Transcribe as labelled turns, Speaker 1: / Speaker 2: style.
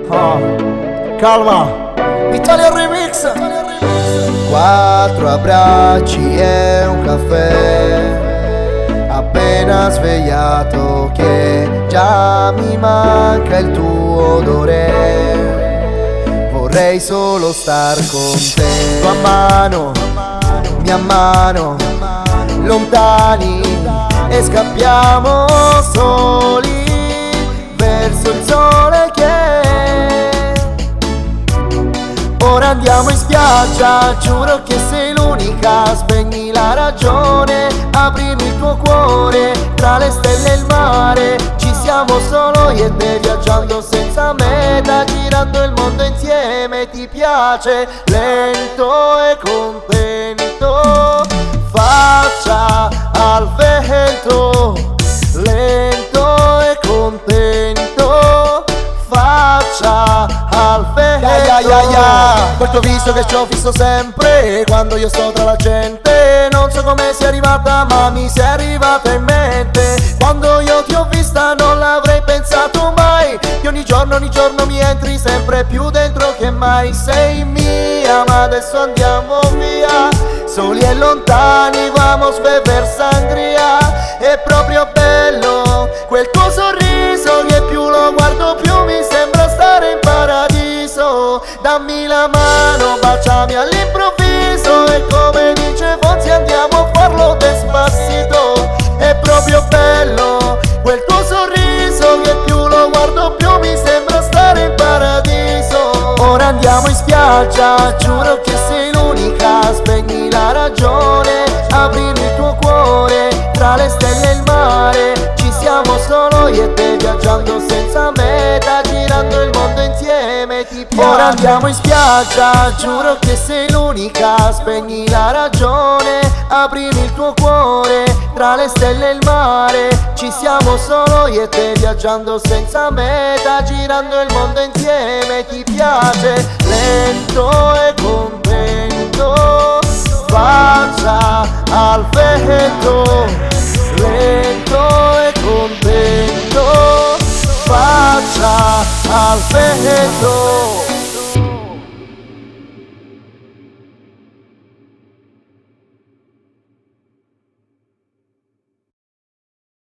Speaker 1: Calma, Italia Remix.
Speaker 2: 4 abbracci e un caffè, appena svegliato che già mi manca il tuo odore. Vorrei solo star con te, tua mano, mia mano, lontani e scappiamo soli verso il sole che ora andiamo in spiaggia. Giuro che sei l'unica, spegni la ragione, aprimi il tuo cuore, tra le stelle e il mare. Ci siamo solo io e te, viaggiando senza meta, girando il mondo insieme. Ti piace lento e contento, faccia al vento, lento e contento, faccia al vento. Quel tuo viso che c'ho fisso sempre quando io sto tra la gente. Non so come sia arrivata, ma mi sei arrivata in mente. Quando io ti ho vista non l'avrei pensato mai, che ogni giorno mi entri sempre più dentro che mai. Sei mia, ma adesso andiamo via, soli e lontani, vamos bever sangria. È proprio bello quel tuo sorriso, che più lo guardo più mi sembra stare in paradiso. Dammi la mano, baciami all'improvviso, e come dice Fonzi andiamo a farlo despacito. È proprio bello quel tuo sorriso, che più lo guardo più mi sembra stare in paradiso. Ora andiamo in spiaggia, giuro che sei l'unica, spegni la ragione, aprimi il tuo cuore, tra le stelle e il mare. Ci siamo solo io e te, viaggiando senza meta, girando il mondo insieme. Ti piace? Ora andiamo in spiaggia, giuro che sei l'unica, spegni la ragione, aprimi il tuo cuore, tra le stelle e il mare. Ci siamo solo io e te, viaggiando senza meta, girando il mondo insieme. Ti piace lento e contento, faccia al vento, lento e contento, faccia al vento.